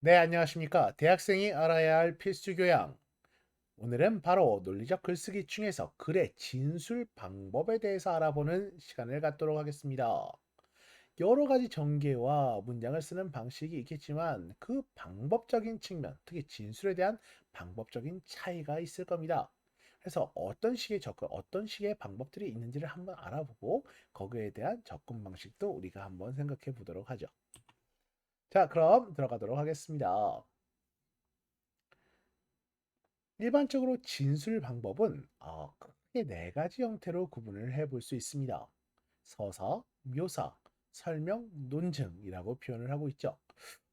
네, 안녕하십니까. 대학생이 알아야 할 필수 교양. 오늘은 바로 논리적 글쓰기 중에서 글의 진술 방법에 대해서 알아보는 시간을 갖도록 하겠습니다. 여러 가지 전개와 문장을 쓰는 방식이 있겠지만 그 방법적인 측면, 특히 진술에 대한 방법적인 차이가 있을 겁니다. 그래서 어떤 식의 접근, 어떤 식의 방법들이 있는지를 한번 알아보고 거기에 대한 접근 방식도 우리가 한번 생각해 보도록 하죠. 자, 그럼 들어가도록 하겠습니다. 일반적으로 진술 방법은 크게 네 가지 형태로 구분을 해볼 수 있습니다. 서사, 묘사, 설명, 논증이라고 표현을 하고 있죠.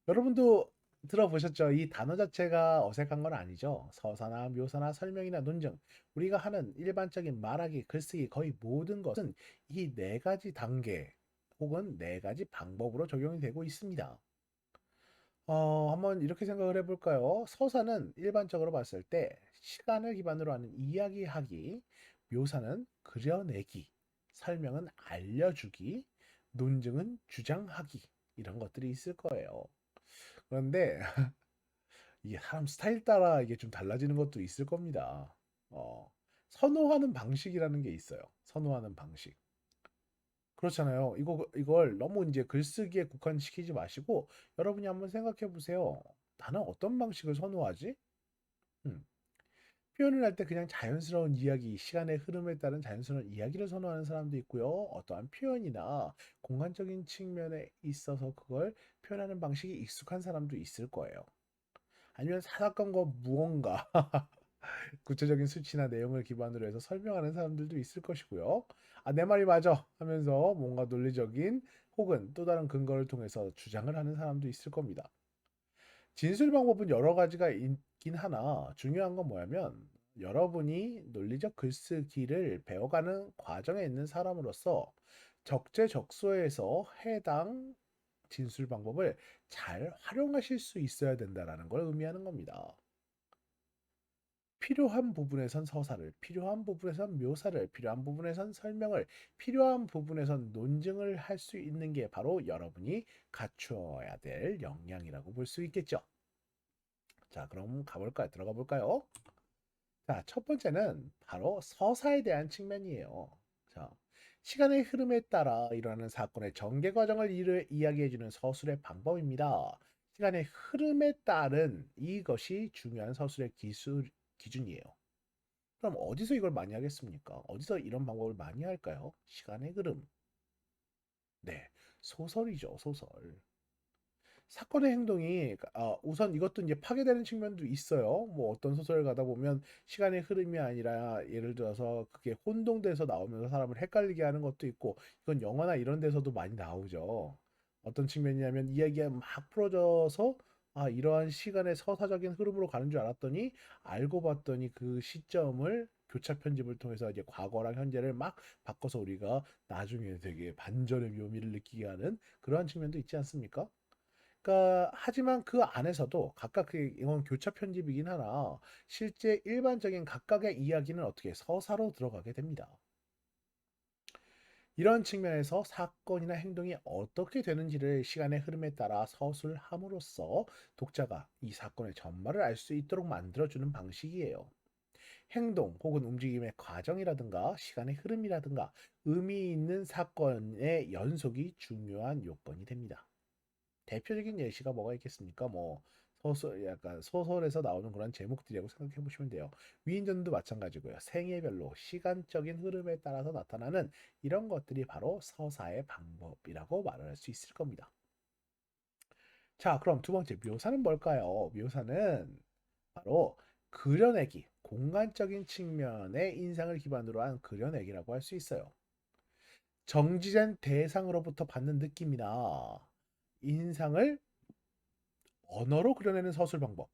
여러분도 들어보셨죠? 이 단어 자체가 어색한 건 아니죠. 서사나 묘사나 설명이나 논증. 우리가 하는 일반적인 말하기, 글쓰기 거의 모든 것은 이 네 가지 단계 혹은 네 가지 방법으로 적용이 되고 있습니다. 한번 이렇게 생각을 해볼까요? 서사는 일반적으로 봤을 때 시간을 기반으로 하는 이야기하기, 묘사는 그려내기, 설명은 알려주기, 논증은 주장하기, 이런 것들이 있을 거예요. 그런데 이게 사람 스타일 따라 이게 좀 달라지는 것도 있을 겁니다. 어, 선호하는 방식이라는 게 있어요. 선호하는 방식. 그렇잖아요. 이걸 너무 이제 글쓰기에 국한시키지 마시고 여러분이 한번 생각해 보세요. 나는 어떤 방식을 선호하지? 음, 표현을 할 때 그냥 자연스러운 이야기, 시간의 흐름에 따른 자연스러운 이야기를 선호하는 사람도 있고요. 어떠한 표현이나 공간적인 측면에 있어서 그걸 표현하는 방식이 익숙한 사람도 있을 거예요. 아니면 사사건과 무언가 구체적인 수치나 내용을 기반으로 해서 설명하는 사람들도 있을 것이고요. 아, 내 말이 맞아 하면서 뭔가 논리적인 혹은 또 다른 근거를 통해서 주장을 하는 사람도 있을 겁니다. 진술 방법은 여러 가지가 있긴 하나 중요한 건 뭐냐면 여러분이 논리적 글쓰기를 배워가는 과정에 있는 사람으로서 적재적소에서 해당 진술 방법을 잘 활용하실 수 있어야 된다는 걸 의미하는 겁니다. 필요한 부분에선 서사를, 필요한 부분에선 묘사를, 필요한 부분에선 설명을, 필요한 부분에선 논증을 할 수 있는 게 바로 여러분이 갖추어야 될 역량이라고 볼 수 있겠죠. 자, 그럼 가볼까요? 들어가 볼까요? 자, 첫 번째는 바로 서사에 대한 측면이에요. 자, 시간의 흐름에 따라 일어나는 사건의 전개 과정을 이야기해주는 서술의 방법입니다. 시간의 흐름에 따른 이것이 중요한 서술의 기준이에요. 그럼 어디서 이걸 많이 하겠습니까? 어디서 이런 방법을 많이 할까요? 시간의 흐름. 네, 소설이죠, 소설. 사건의 행동이 우선 이것도 이제 파괴되는 측면도 있어요. 뭐 어떤 소설을 가다 보면 시간의 흐름이 아니라 예를 들어서 그게 혼동돼서 나오면서 사람을 헷갈리게 하는 것도 있고 이건 영화나 이런 데서도 많이 나오죠. 어떤 측면이냐면 이야기가 막 풀어져서 이러한 시간의 서사적인 흐름으로 가는 줄 알았더니 알고 봤더니 그 시점을 교차 편집을 통해서 이제 과거랑 현재를 막 바꿔서 우리가 나중에 되게 반전의 묘미를 느끼게 하는 그러한 측면도 있지 않습니까? 그러니까 하지만 그 안에서도 각각 그 이건 교차 편집이긴 하나 실제 일반적인 각각의 이야기는 어떻게 서사로 들어가게 됩니다. 이런 측면에서 사건이나 행동이 어떻게 되는지를 시간의 흐름에 따라 서술함으로써 독자가 이 사건의 전말을 알 수 있도록 만들어주는 방식이에요. 행동 혹은 움직임의 과정이라든가 시간의 흐름이라든가 의미 있는 사건의 연속이 중요한 요건이 됩니다. 대표적인 예시가 뭐가 있겠습니까? 뭐 소설 약간 소설에서 나오는 그런 제목들이라고 생각해 보시면 돼요. 위인전도 마찬가지고요. 생애별로 시간적인 흐름에 따라서 나타나는 이런 것들이 바로 서사의 방법이라고 말을 할 수 있을 겁니다. 자, 그럼 두 번째 묘사는 뭘까요? 묘사는 바로 그려내기, 공간적인 측면의 인상을 기반으로 한 그려내기라고 할 수 있어요. 정지된 대상으로부터 받는 느낌이나 인상을 언어로 그려내는 서술 방법.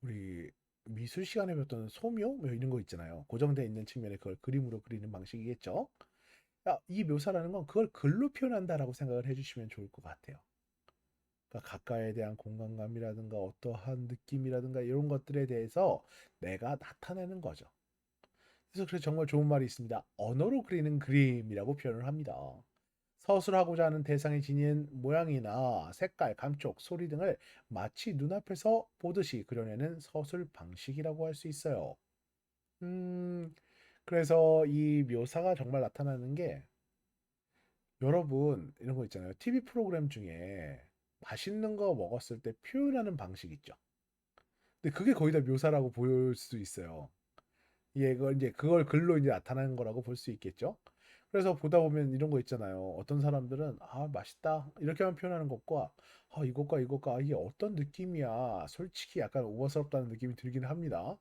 우리 미술 시간에 배웠던 소묘 뭐 이런 거 있잖아요. 고정되어 있는 측면에 그걸 그림으로 그리는 방식이겠죠. 이 묘사라는 건 그걸 글로 표현한다라고 생각을 해주시면 좋을 것 같아요. 그러니까 가까이에 대한 공간감이라든가 어떠한 느낌이라든가 이런 것들에 대해서 내가 나타내는 거죠. 그래서 정말 좋은 말이 있습니다. 언어로 그리는 그림이라고 표현을 합니다. 서술하고자 하는 대상이 지닌 모양이나 색깔, 감촉, 소리 등을 마치 눈앞에서 보듯이 그려내는 서술 방식이라고 할 수 있어요. 음, 그래서 이 묘사가 정말 나타나는 게 여러분 이런 거 있잖아요. TV 프로그램 중에 맛있는 거 먹었을 때 표현하는 방식 있죠. 근데 그게 거의 다 묘사라고 보일 수도 있어요. 예, 그걸 이제 그걸 글로 이제 나타나는 거라고 볼 수 있겠죠. 그래서 보다 보면 이런 거 있잖아요. 어떤 사람들은 아 맛있다 이렇게만 표현하는 것과 이것과 이것과 이게 어떤 느낌이야. 솔직히 약간 오버스럽다는 느낌이 들긴 합니다.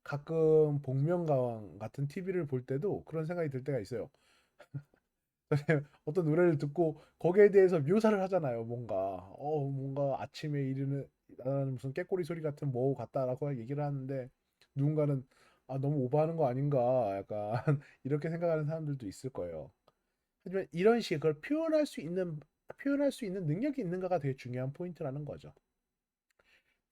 가끔 복면가왕 같은 TV를 볼 때도 그런 생각이 들 때가 있어요. 어떤 노래를 듣고 거기에 대해서 묘사를 하잖아요. 뭔가 아침에 이르는 나는 무슨 깨꼬리 소리 같은 뭐 같다라고 얘기를 하는데 누군가는 너무 오버하는 거 아닌가 약간 이렇게 생각하는 사람들도 있을 거예요. 하지만 이런 식의 그걸 표현할 수 있는 능력이 있는가가 되게 중요한 포인트라는 거죠.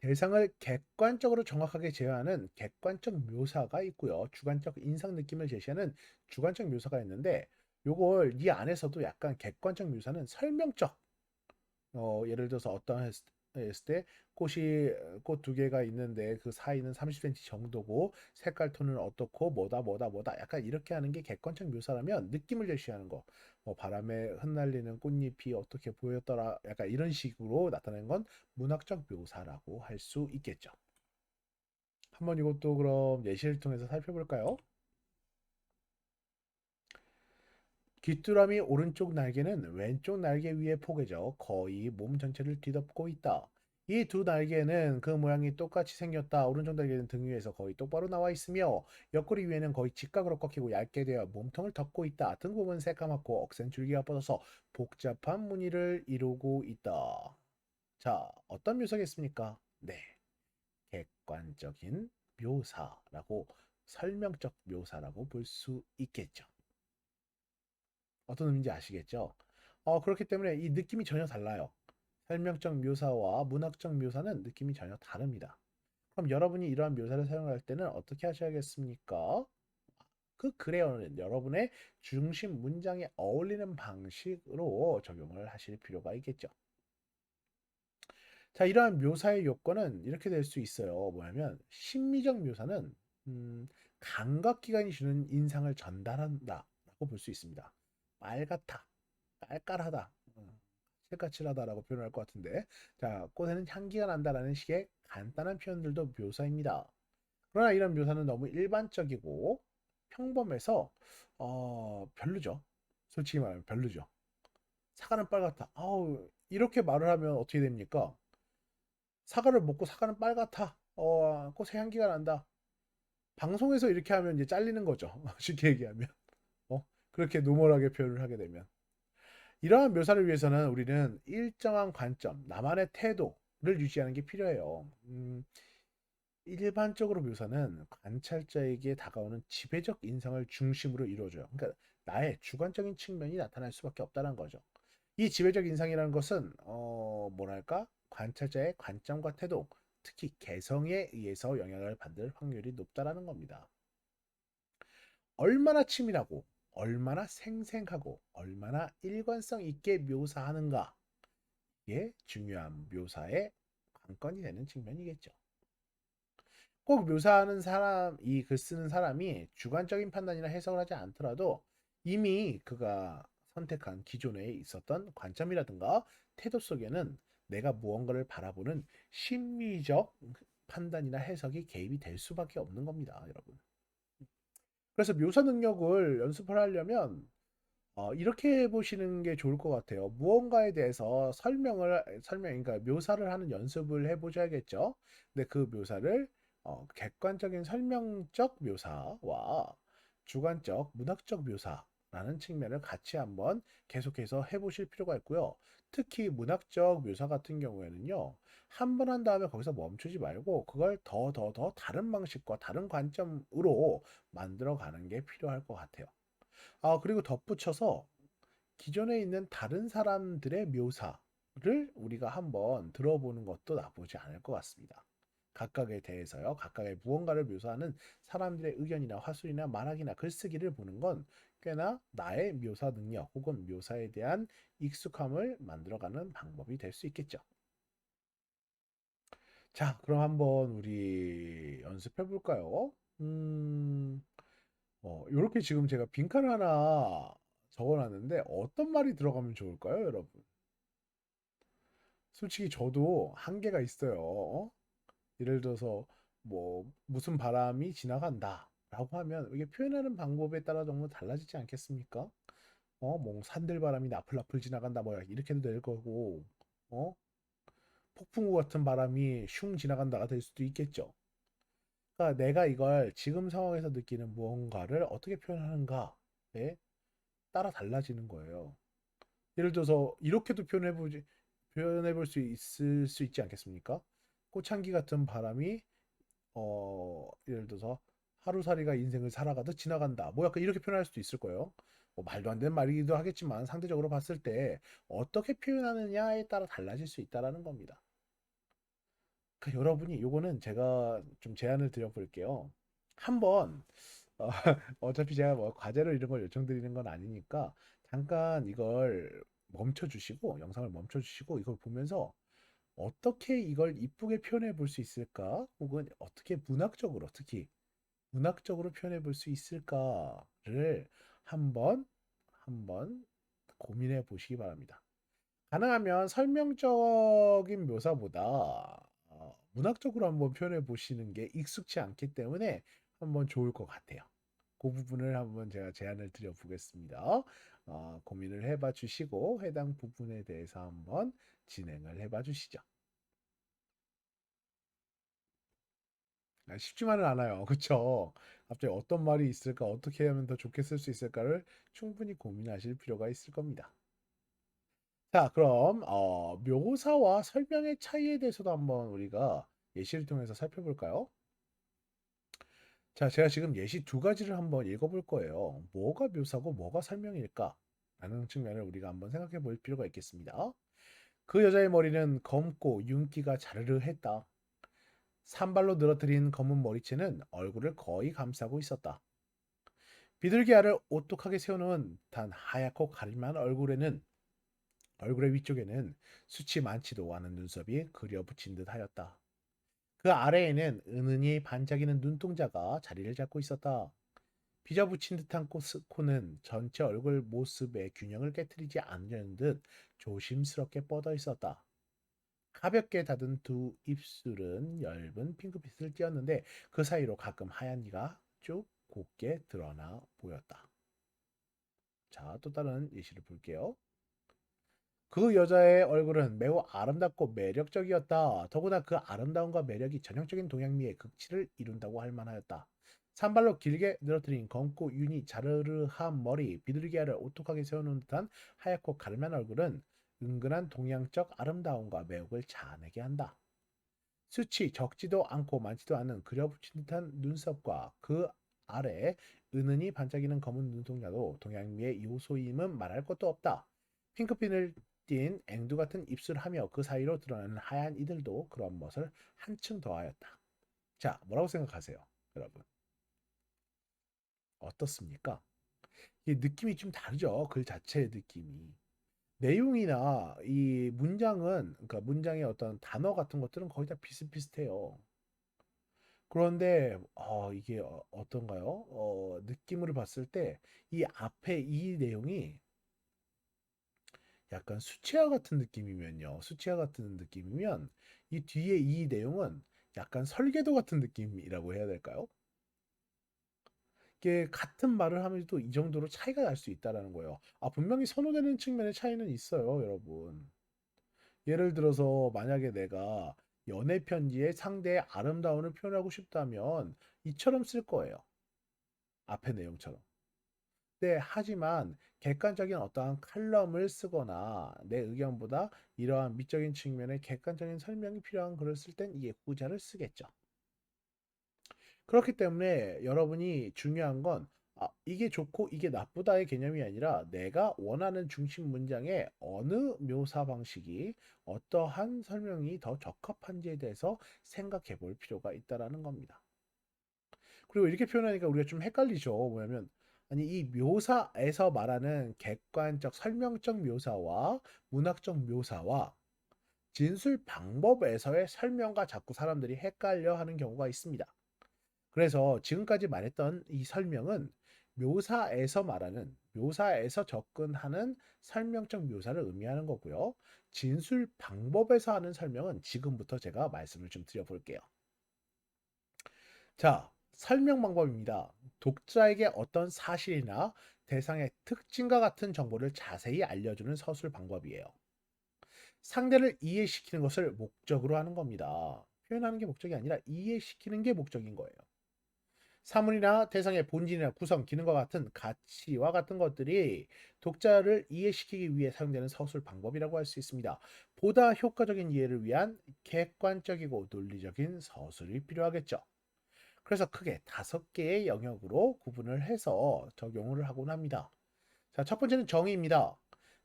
대상을 객관적으로 정확하게 제어하는 객관적 묘사가 있고요. 주관적 인상 느낌을 제시하는 주관적 묘사가 있는데 요걸 이 안에서도 약간 객관적 묘사는 설명적 예를 들어서 했을 때 꽃 두 개가 있는데 그 사이는 30cm 정도고 색깔 톤은 어떻고 뭐다 약간 이렇게 하는 게 객관적 묘사라면 느낌을 제시하는 거 바람에 흩날리는 꽃잎이 어떻게 보였더라 약간 이런 식으로 나타내는 건 문학적 묘사라고 할 수 있겠죠. 한번 이것도 그럼 예시를 통해서 살펴볼까요? 귀뚜라미 오른쪽 날개는 왼쪽 날개 위에 포개져 거의 몸 전체를 뒤덮고 있다. 이 두 날개는 그 모양이 똑같이 생겼다. 오른쪽 날개는 등 위에서 거의 똑바로 나와 있으며 옆구리 위에는 거의 직각으로 꺾이고 얇게 되어 몸통을 덮고 있다. 등 부분은 새까맣고 억센 줄기가 뻗어서 복잡한 무늬를 이루고 있다. 자, 어떤 묘사겠습니까? 네, 객관적인 묘사라고 설명적 묘사라고 볼 수 있겠죠. 어떤 의미인지 아시겠죠? 그렇기 때문에 이 느낌이 전혀 달라요. 설명적 묘사와 문학적 묘사는 느낌이 전혀 다릅니다. 그럼 여러분이 이러한 묘사를 사용할 때는 어떻게 하셔야겠습니까? 그 글에 여러분의 중심 문장에 어울리는 방식으로 적용을 하실 필요가 있겠죠. 자, 이러한 묘사의 요건은 이렇게 될 수 있어요. 뭐냐면 심미적 묘사는 감각기관이 주는 인상을 전달한다라고 볼 수 있습니다. 빨갛다, 깔깔하다, 새까칠하다라고 표현할 것 같은데, 자, 꽃에는 향기가 난다라는 식의 간단한 표현들도 묘사입니다. 그러나 이런 묘사는 너무 일반적이고 평범해서 별로죠. 솔직히 말하면 별로죠. 사과는 빨갛다. 이렇게 말을 하면 어떻게 됩니까? 사과를 먹고 사과는 빨갛다. 꽃의 향기가 난다. 방송에서 이렇게 하면 이제 잘리는 거죠. 쉽게 얘기하면. 그렇게 노멀하게 표현을 하게 되면. 이러한 묘사를 위해서는 우리는 일정한 관점, 나만의 태도를 유지하는 게 필요해요. 일반적으로 묘사는 관찰자에게 다가오는 지배적 인상을 중심으로 이루어져요. 그러니까 나의 주관적인 측면이 나타날 수밖에 없다는 거죠. 이 지배적 인상이라는 것은 뭐랄까 관찰자의 관점과 태도, 특히 개성에 의해서 영향을 받을 확률이 높다라는 겁니다. 얼마나 치밀하고 얼마나 생생하고 얼마나 일관성 있게 묘사하는가 이게 중요한 묘사의 관건이 되는 측면이겠죠. 꼭 묘사하는 사람, 이 글 쓰는 사람이 주관적인 판단이나 해석을 하지 않더라도 이미 그가 선택한 기존에 있었던 관점이라든가 태도 속에는 내가 무언가를 바라보는 심리적 판단이나 해석이 개입이 될 수밖에 없는 겁니다, 여러분. 그래서 묘사 능력을 연습을 하려면 이렇게 해보시는 게 좋을 것 같아요. 무언가에 대해서 그러니까 묘사를 하는 연습을 해보셔야겠죠. 근데 그 묘사를 객관적인 설명적 묘사와 주관적 문학적 묘사라는 측면을 같이 한번 계속해서 해보실 필요가 있고요. 특히 문학적 묘사 같은 경우에는요, 한 번 한 다음에 거기서 멈추지 말고 그걸 더 다른 방식과 다른 관점으로 만들어 가는 게 필요할 것 같아요. 그리고 덧붙여서 기존에 있는 다른 사람들의 묘사를 우리가 한번 들어보는 것도 나쁘지 않을 것 같습니다. 각각에 대해서요. 각각의 무언가를 묘사하는 사람들의 의견이나 화술이나 말하기나 글쓰기를 보는 건 꽤나 나의 묘사 능력 혹은 묘사에 대한 익숙함을 만들어가는 방법이 될 수 있겠죠. 자, 그럼 한번 우리 연습해 볼까요? 요렇게 지금 제가 빈칸 하나 적어놨는데 어떤 말이 들어가면 좋을까요, 여러분? 솔직히 저도 한계가 있어요. 예를 들어서 뭐 무슨 바람이 지나간다 라고 하면 이게 표현하는 방법에 따라 정말 달라지지 않겠습니까? 뭐 산들바람이 나풀나풀 지나간다 뭐 이렇게도 될 거고 어? 폭풍우 같은 바람이 슝 지나간다가 될 수도 있겠죠. 그러니까 내가 이걸 지금 상황에서 느끼는 무언가를 어떻게 표현하는가에 따라 달라지는 거예요. 예를 들어서 이렇게도 표현해 볼 수 있을 수 있지 않겠습니까? 꽃향기 같은 바람이 예를 들어서 하루살이가 인생을 살아가듯 지나간다. 뭐 약간 이렇게 표현할 수도 있을 거예요. 뭐 말도 안 되는 말이기도 하겠지만 상대적으로 봤을 때 어떻게 표현하느냐에 따라 달라질 수 있다라는 겁니다. 그러니까 여러분이 요거는 제가 좀 제안을 드려볼게요. 한번 어, 어차피 제가 뭐 과제로 이런 걸 요청드리는 건 아니니까 잠깐 이걸 멈춰주시고 영상을 멈춰주시고 이걸 보면서 어떻게 이걸 이쁘게 표현해 볼 수 있을까? 혹은 어떻게 문학적으로 특히 문학적으로 표현해 볼 수 있을까를 한번 한번 고민해 보시기 바랍니다. 가능하면 설명적인 묘사보다 문학적으로 한번 표현해 보시는 게 익숙치 않기 때문에 한번 좋을 것 같아요. 그 부분을 한번 제가 제안을 드려 보겠습니다. 고민을 해봐 주시고 해당 부분에 대해서 한번 진행을 해봐 주시죠. 쉽지만은 않아요. 그쵸? 갑자기 어떤 말이 있을까, 어떻게 하면 더 좋게 쓸 수 있을까를 충분히 고민하실 필요가 있을 겁니다. 자, 그럼 묘사와 설명의 차이에 대해서도 한번 우리가 예시를 통해서 살펴볼까요? 자, 제가 지금 예시 두 가지를 한번 읽어볼 거예요. 뭐가 묘사고 뭐가 설명일까? 라는 측면을 우리가 한번 생각해 볼 필요가 있겠습니다. 그 여자의 머리는 검고 윤기가 자르르 했다. 산발로 늘어뜨린 검은 머리채는 얼굴을 거의 감싸고 있었다. 비둘기 알을 오똑하게 세워놓은 단 하얗고 가릴만 얼굴의 위쪽에는 수치 많지도 않은 눈썹이 그려붙인 듯 하였다. 그 아래에는 은은히 반짝이는 눈동자가 자리를 잡고 있었다. 빗어붙인 듯한 코는 전체 얼굴 모습의 균형을 깨뜨리지 않으려는 듯 조심스럽게 뻗어 있었다. 가볍게 닫은 두 입술은 엷은 핑크빛을 띄었는데 그 사이로 가끔 하얀 이가 쭉 곱게 드러나 보였다. 자, 또 다른 예시를 볼게요. 그 여자의 얼굴은 매우 아름답고 매력적이었다. 더구나 그 아름다움과 매력이 전형적인 동양미의 극치를 이룬다고 할 만하였다. 산발로 길게 늘어뜨린 검고 윤이 자르르한 머리, 비둘기알을 오똑하게 세워놓은 듯한 하얗고 가름한 얼굴은 은근한 동양적 아름다움과 매혹을 자아내게 한다. 수치 적지도 않고 많지도 않은 그려붙인 듯한 눈썹과 그 아래 은은히 반짝이는 검은 눈동자도 동양미의 요소임은 말할 것도 없다. 핑크핀을 띤 앵두 같은 입술하며 그 사이로 드러나는 하얀 이들도 그런 멋을 한층 더하였다. 자, 뭐라고 생각하세요, 여러분? 어떻습니까? 이 느낌이 좀 다르죠, 글 자체의 느낌이. 내용이나 이 문장은, 그러니까 문장의 어떤 단어 같은 것들은 거의 다 비슷비슷해요. 그런데 이게 어떤가요? 느낌으로 봤을 때 이 앞에 이 내용이 약간 수채화 같은 느낌이면요. 수채화 같은 느낌이면 이 뒤에 이 내용은 약간 설계도 같은 느낌이라고 해야 될까요? 이게 같은 말을 하면서도 이 정도로 차이가 날 수 있다라는 거예요. 분명히 선호되는 측면의 차이는 있어요, 여러분. 예를 들어서 만약에 내가 연애 편지에 상대의 아름다움을 표현하고 싶다면 이처럼 쓸 거예요. 앞의 내용처럼. 네, 하지만 객관적인 어떠한 칼럼을 쓰거나 내 의견보다 이러한 미적인 측면의 객관적인 설명이 필요한 글을 쓸 땐 이게 후자를 쓰겠죠. 그렇기 때문에 여러분이 중요한 건 이게 좋고 이게 나쁘다의 개념이 아니라 내가 원하는 중심 문장의 어느 묘사 방식이 어떠한 설명이 더 적합한지에 대해서 생각해 볼 필요가 있다라는 겁니다. 그리고 이렇게 표현하니까 우리가 좀 헷갈리죠. 뭐냐면 아니 이 묘사에서 말하는 객관적 설명적 묘사와 문학적 묘사와 진술 방법에서의 설명과 자꾸 사람들이 헷갈려 하는 경우가 있습니다. 그래서 지금까지 말했던 이 설명은 묘사에서 말하는, 묘사에서 접근하는 설명적 묘사를 의미하는 거고요. 진술 방법에서 하는 설명은 지금부터 제가 말씀을 좀 드려볼게요. 자, 설명 방법입니다. 독자에게 어떤 사실이나 대상의 특징과 같은 정보를 자세히 알려주는 서술 방법이에요. 상대를 이해시키는 것을 목적으로 하는 겁니다. 표현하는 게 목적이 아니라 이해시키는 게 목적인 거예요. 사물이나 대상의 본질이나 구성, 기능과 같은 가치와 같은 것들이 독자를 이해시키기 위해 사용되는 서술 방법이라고 할 수 있습니다. 보다 효과적인 이해를 위한 객관적이고 논리적인 서술이 필요하겠죠. 그래서 크게 5개의 영역으로 구분을 해서 적용을 하곤 합니다. 자, 첫 번째는 정의입니다.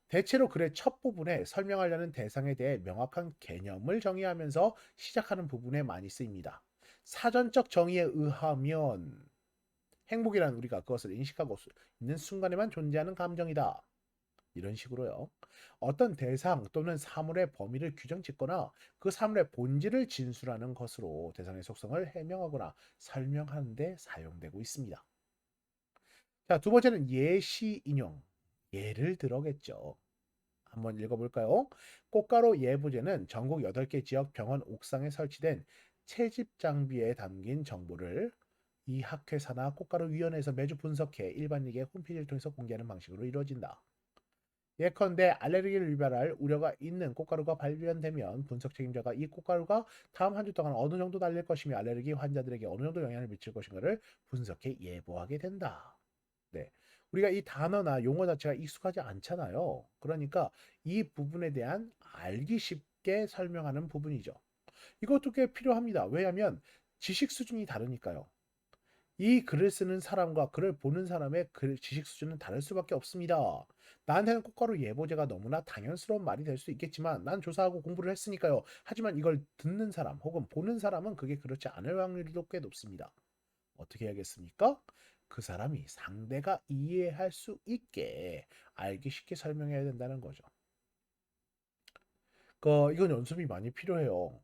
대체로 글의 첫 부분에 설명하려는 대상에 대해 명확한 개념을 정의하면서 시작하는 부분에 많이 쓰입니다. 사전적 정의에 의하면 행복이란 우리가 그것을 인식하고 있는 순간에만 존재하는 감정이다. 이런 식으로요. 어떤 대상 또는 사물의 범위를 규정짓거나 그 사물의 본질을 진술하는 것으로 대상의 속성을 해명하거나 설명하는 데 사용되고 있습니다. 자, 두 번째는 예시 인용. 예를 들어겠죠. 한번 읽어볼까요? 꽃가루 예부제는 전국 8개 지역 병원 옥상에 설치된 채집 장비에 담긴 정보를 이 학회사나 꽃가루위원회에서 매주 분석해 일반인에게 홈페이지를 통해서 공개하는 방식으로 이루어진다. 예컨대 알레르기를 유발할 우려가 있는 꽃가루가 발견되면 분석 책임자가 이 꽃가루가 다음 한 주 동안 어느 정도 달릴 것이며 알레르기 환자들에게 어느 정도 영향을 미칠 것인가를 분석해 예보하게 된다. 네. 우리가 이 단어나 용어 자체가 익숙하지 않잖아요. 그러니까 이 부분에 대한 알기 쉽게 설명하는 부분이죠. 이것도 꽤 필요합니다. 왜냐하면 지식 수준이 다르니까요. 이 글을 쓰는 사람과 글을 보는 사람의 지식 수준은 다를 수밖에 없습니다. 나한테는 꽃가루 예보제가 너무나 당연스러운 말이 될 수 있겠지만 난 조사하고 공부를 했으니까요. 하지만 이걸 듣는 사람 혹은 보는 사람은 그게 그렇지 않을 확률도 꽤 높습니다. 어떻게 해야겠습니까? 그 사람이 상대가 이해할 수 있게 알기 쉽게 설명해야 된다는 거죠. 이건 연습이 많이 필요해요.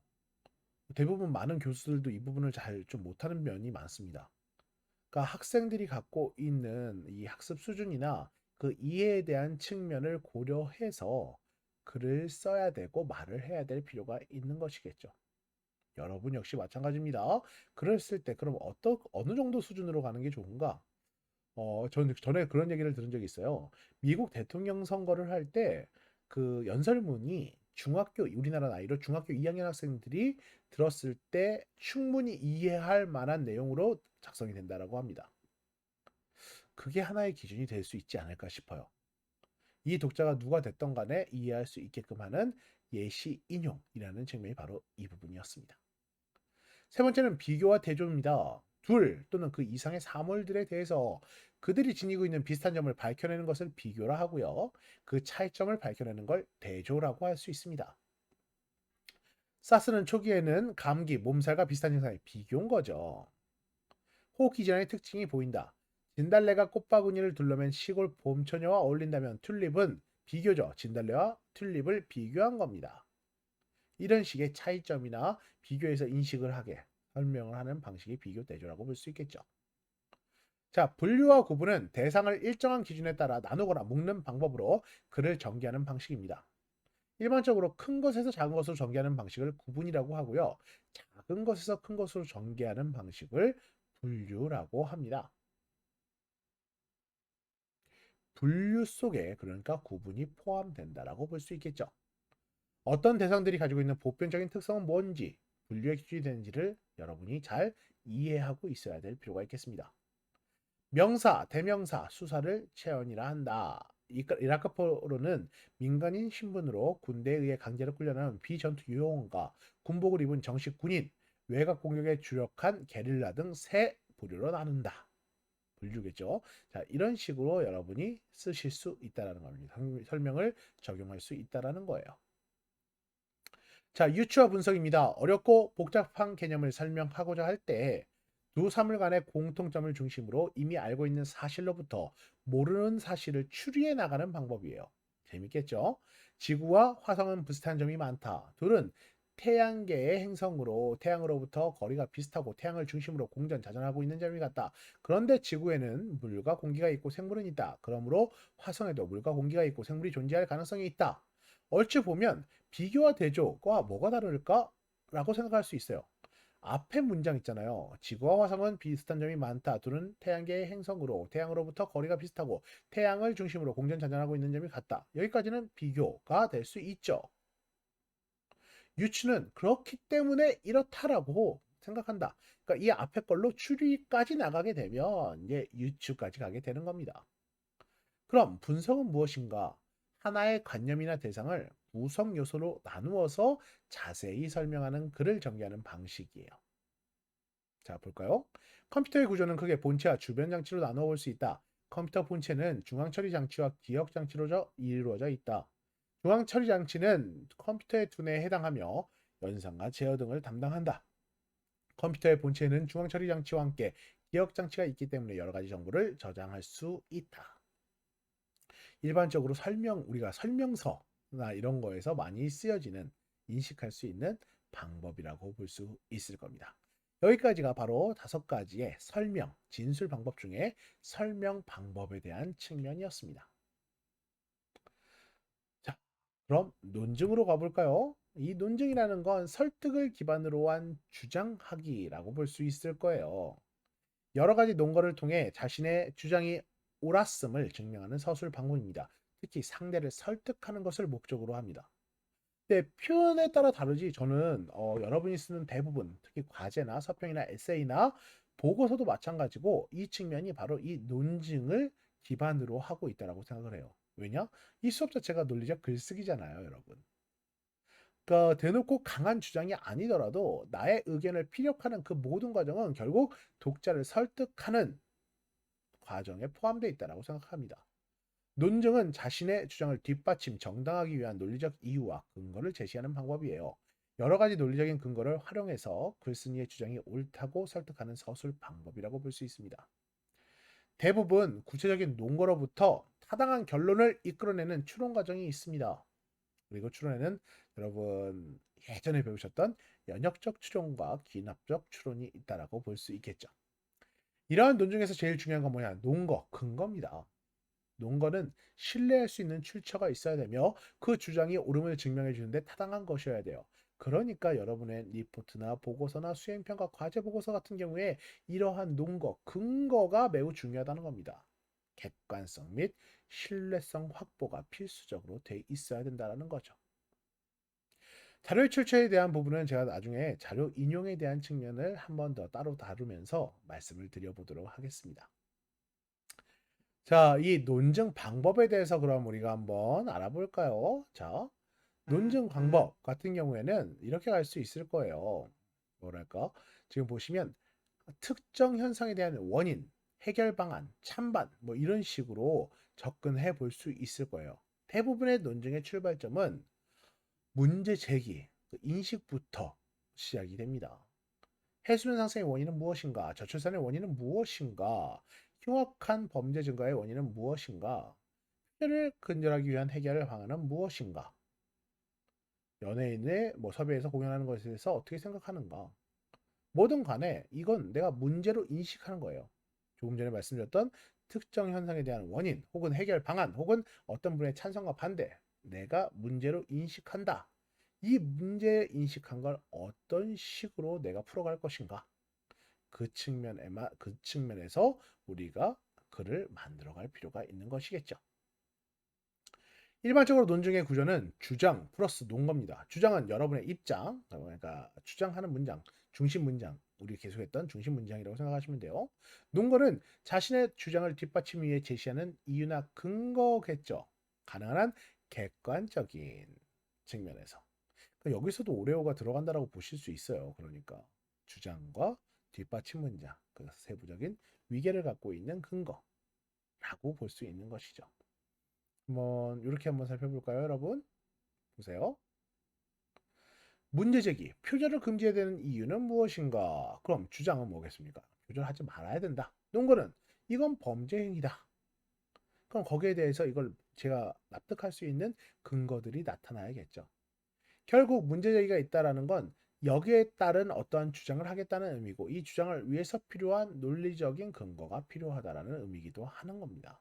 대부분 많은 교수들도 이 부분을 잘 좀 못하는 면이 많습니다. 그러니까 학생들이 갖고 있는 이 학습 수준이나 그 이해에 대한 측면을 고려해서 글을 써야 되고 말을 해야 될 필요가 있는 것이겠죠. 여러분 역시 마찬가지입니다. 글을 쓸 때 그럼 어느 정도 수준으로 가는 게 좋은가? 저는 전에 그런 얘기를 들은 적이 있어요. 미국 대통령 선거를 할 때 그 연설문이 우리나라 나이로 중학교 2학년 학생들이 들었을 때 충분히 이해할 만한 내용으로 작성이 된다라고 합니다. 그게 하나의 기준이 될 수 있지 않을까 싶어요. 이 독자가 누가 됐던 간에 이해할 수 있게끔 하는 예시 인용이라는 측면이 바로 이 부분이었습니다. 세 번째는 비교와 대조입니다. 둘 또는 그 이상의 사물들에 대해서 그들이 지니고 있는 비슷한 점을 밝혀내는 것을 비교라 하고요. 그 차이점을 밝혀내는 걸 대조라고 할 수 있습니다. 사스는 초기에는 감기, 몸살과 비슷한 증상의 비교인 거죠. 호흡기 질환의 특징이 보인다. 진달래가 꽃바구니를 둘러맨 시골 봄처녀와 어울린다면 튤립은 비교죠. 진달래와 튤립을 비교한 겁니다. 이런 식의 차이점이나 비교해서 인식을 하게 설명을 하는 방식이 비교 대조라고 볼 수 있겠죠. 자, 분류와 구분은 대상을 일정한 기준에 따라 나누거나 묶는 방법으로 글을 전개하는 방식입니다. 일반적으로 큰 것에서 작은 것으로 전개하는 방식을 구분이라고 하고요. 작은 것에서 큰 것으로 전개하는 방식을 분류라고 합니다. 분류 속에 그러니까 구분이 포함된다라고 볼 수 있겠죠. 어떤 대상들이 가지고 있는 보편적인 특성은 뭔지, 분류의 기준이 되는지를 여러분이 잘 이해하고 있어야 될 필요가 있겠습니다. 명사, 대명사, 수사를 체언이라 한다. 이라크포로는 민간인 신분으로 군대에 의해 강제로 끌려나온 비전투 유용원과 군복을 입은 정식 군인, 외곽 공격에 주력한 게릴라 등 세 부류로 나눈다. 분류겠죠. 자, 이런 식으로 여러분이 쓰실 수 있다라는 겁니다. 설명을 적용할 수 있다라는 거예요. 자, 유추와 분석입니다. 어렵고 복잡한 개념을 설명하고자 할 때 두 사물 간의 공통점을 중심으로 이미 알고 있는 사실로부터 모르는 사실을 추리해 나가는 방법이에요. 재밌겠죠? 지구와 화성은 비슷한 점이 많다. 둘은 태양계의 행성으로 태양으로부터 거리가 비슷하고 태양을 중심으로 공전자전하고 있는 점이 같다. 그런데 지구에는 물과 공기가 있고 생물은 있다. 그러므로 화성에도 물과 공기가 있고 생물이 존재할 가능성이 있다. 얼추 보면 비교와 대조가 뭐가 다를까? 라고 생각할 수 있어요. 앞에 문장 있잖아요. 지구와 화성은 비슷한 점이 많다. 둘은 태양계의 행성으로 태양으로부터 거리가 비슷하고 태양을 중심으로 공전자전하고 있는 점이 같다. 여기까지는 비교가 될 수 있죠. 유추는 그렇기 때문에 이렇다라고 생각한다. 그러니까 이 앞에 걸로 추리까지 나가게 되면 이제 유추까지 가게 되는 겁니다. 그럼 분석은 무엇인가? 하나의 관념이나 대상을 구성 요소로 나누어서 자세히 설명하는 글을 전개하는 방식이에요. 자, 볼까요? 컴퓨터의 구조는 크게 본체와 주변 장치로 나누어 볼 수 있다. 컴퓨터 본체는 중앙 처리 장치와 기억 장치로 이루어져 있다. 중앙 처리 장치는 컴퓨터의 두뇌에 해당하며 연산과 제어 등을 담당한다. 컴퓨터의 본체는 중앙 처리 장치와 함께 기억 장치가 있기 때문에 여러 가지 정보를 저장할 수 있다. 일반적으로 우리가 설명서나 이런 거에서 많이 쓰여지는 인식할 수 있는 방법이라고 볼 수 있을 겁니다. 여기까지가 바로 5가지의 설명, 진술 방법 중에 설명 방법에 대한 측면이었습니다. 자, 그럼 논증으로 가볼까요? 이 논증이라는 건 설득을 기반으로 한 주장하기라고 볼 수 있을 거예요. 여러 가지 논거를 통해 자신의 주장이 옳았음을 증명하는 서술 방법입니다. 특히 상대를 설득하는 것을 목적으로 합니다. 네, 표현에 따라 다르지. 저는 여러분이 쓰는 대부분, 특히 과제나 서평이나 에세이나 보고서도 마찬가지고 이 측면이 바로 이 논증을 기반으로 하고 있다고 생각을 해요. 왜냐? 이 수업 자체가 논리적 글쓰기잖아요, 여러분. 그러니까 대놓고 강한 주장이 아니더라도 나의 의견을 피력하는 그 모든 과정은 결국 독자를 설득하는 과정에 포함되어 있다고 생각합니다. 논증은 자신의 주장을 정당하기 위한 논리적 이유와 근거를 제시하는 방법이에요. 여러 가지 논리적인 근거를 활용해서 글쓴이의 주장이 옳다고 설득하는 서술 방법이라고 볼 수 있습니다. 대부분 구체적인 논거로부터 타당한 결론을 이끌어내는 추론 과정이 있습니다. 그리고 추론에는 여러분 예전에 배우셨던 연역적 추론과 기납적 추론이 있다라고 볼 수 있겠죠. 이러한 논증에서 제일 중요한 건 뭐냐? 논거, 근거입니다. 논거는 신뢰할 수 있는 출처가 있어야 되며 그 주장이 옳음을 증명해 주는데 타당한 것이어야 돼요. 그러니까 여러분의 리포트나 보고서나 수행평가 과제 보고서 같은 경우에 이러한 논거, 근거가 매우 중요하다는 겁니다. 객관성 및 신뢰성 확보가 필수적으로 돼 있어야 된다는 거죠. 자료 출처에 대한 부분은 제가 나중에 자료 인용에 대한 측면을 한 번 더 따로 다루면서 말씀을 드려보도록 하겠습니다. 자, 이 논증 방법에 대해서 그럼 우리가 한번 알아볼까요? 자, 논증 방법 같은 경우에는 이렇게 갈 수 있을 거예요. 뭐랄까? 지금 보시면 특정 현상에 대한 원인, 해결 방안, 찬반 뭐 이런 식으로 접근해 볼 수 있을 거예요. 대부분의 논증의 출발점은 문제 제기, 그 인식부터 시작이 됩니다. 해수면 상승의 원인은 무엇인가? 저출산의 원인은 무엇인가? 흉악한 범죄 증가의 원인은 무엇인가? 피해를 근절하기 위한 해결 방안은 무엇인가? 연예인의 섭외해서 공연하는 것에 대해서 어떻게 생각하는가? 뭐든 간에 이건 내가 문제로 인식하는 거예요. 조금 전에 말씀드렸던 특정 현상에 대한 원인 혹은 해결 방안 혹은 어떤 분의 찬성과 반대 내가 문제로 인식한다. 이 문제 인식한 걸 어떤 식으로 내가 풀어갈 것인가? 그 측면에서 우리가 글을 만들어갈 필요가 있는 것이겠죠. 일반적으로 논증의 구조는 주장 플러스 논거입니다. 주장은 여러분의 입장, 그러니까 주장하는 문장, 중심 문장, 우리 계속했던 중심 문장이라고 생각하시면 돼요. 논거는 자신의 주장을 뒷받침 위해 제시하는 이유나 근거겠죠. 가능한 한 객관적인 측면에서. 그러니까 여기서도 오레오가 들어간다라고 보실 수 있어요. 그러니까 주장과 뒷받침 문장, 그래서 세부적인 위계를 갖고 있는 근거라고 볼 수 있는 것이죠. 이렇게 한번 살펴볼까요, 여러분? 보세요. 문제 제기, 표절을 금지해야 되는 이유는 무엇인가? 그럼 주장은 뭐겠습니까? 조절하지 말아야 된다. 논거는 이건 범죄 행위다. 그럼 거기에 대해서 이걸 제가 납득할 수 있는 근거들이 나타나야겠죠. 결국 문제 제기가 있다라는 건 여기에 따른 어떠한 주장을 하겠다는 의미고 이 주장을 위해서 필요한 논리적인 근거가 필요하다라는 의미이기도 하는 겁니다.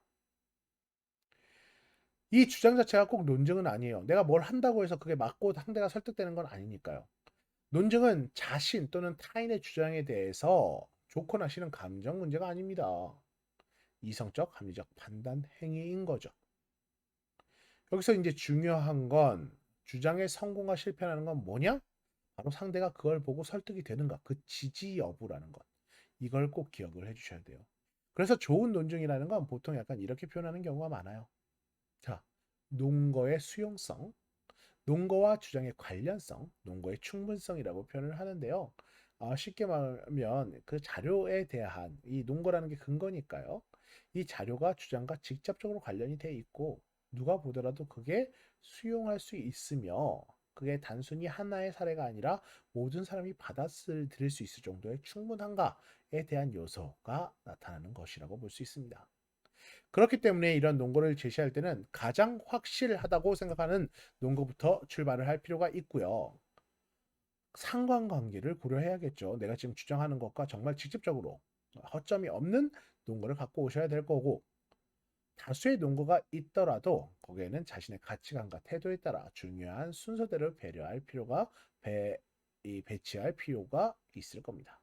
이 주장 자체가 꼭 논증은 아니에요. 내가 뭘 한다고 해서 그게 맞고 상대가 설득되는 건 아니니까요. 논증은 자신 또는 타인의 주장에 대해서 좋거나 싫은 감정 문제가 아닙니다. 이성적, 합리적 판단 행위인 거죠. 여기서 이제 중요한 건 주장의 성공과 실패라는 건 뭐냐? 바로 상대가 그걸 보고 설득이 되는가? 그 지지 여부라는 것. 이걸 꼭 기억을 해 주셔야 돼요. 그래서 좋은 논증이라는 건 보통 약간 이렇게 표현하는 경우가 많아요. 자, 논거의 수용성, 논거와 주장의 관련성, 논거의 충분성이라고 표현을 하는데요. 쉽게 말하면 그 자료에 대한 이 논거라는 게 근거니까요. 이 자료가 주장과 직접적으로 관련이 돼 있고 누가 보더라도 그게 수용할 수 있으며 그게 단순히 하나의 사례가 아니라 모든 사람이 받아들일 수 있을 정도의 충분한가에 대한 요소가 나타나는 것이라고 볼 수 있습니다. 그렇기 때문에 이런 논거를 제시할 때는 가장 확실하다고 생각하는 논거부터 출발을 할 필요가 있고요. 상관관계를 고려해야겠죠. 내가 지금 주장하는 것과 정말 직접적으로 허점이 없는 논거를 갖고 오셔야 될 거고 다수의 논거가 있더라도 거기에는 자신의 가치관과 태도에 따라 중요한 순서대로 배려할 필요가 배치할 필요가 있을 겁니다.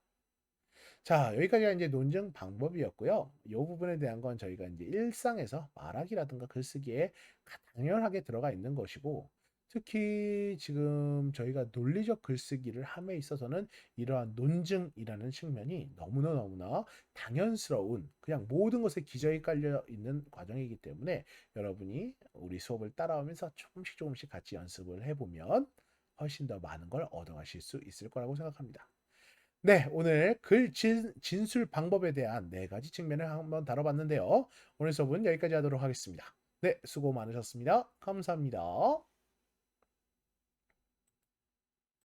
자, 여기까지가 이제 논증 방법이었고요. 이 부분에 대한 건 저희가 이제 일상에서 말하기라든가 글쓰기에 당연하게 들어가 있는 것이고, 특히 지금 저희가 논리적 글쓰기를 함에 있어서는 이러한 논증이라는 측면이 너무나 당연스러운 그냥 모든 것에 기저에 깔려 있는 과정이기 때문에 여러분이 우리 수업을 따라오면서 조금씩 같이 연습을 해보면 훨씬 더 많은 걸 얻어가실 수 있을 거라고 생각합니다. 네, 오늘 진술 방법에 대한 네 가지 측면을 한번 다뤄봤는데요. 오늘 수업은 여기까지 하도록 하겠습니다. 네, 수고 많으셨습니다. 감사합니다.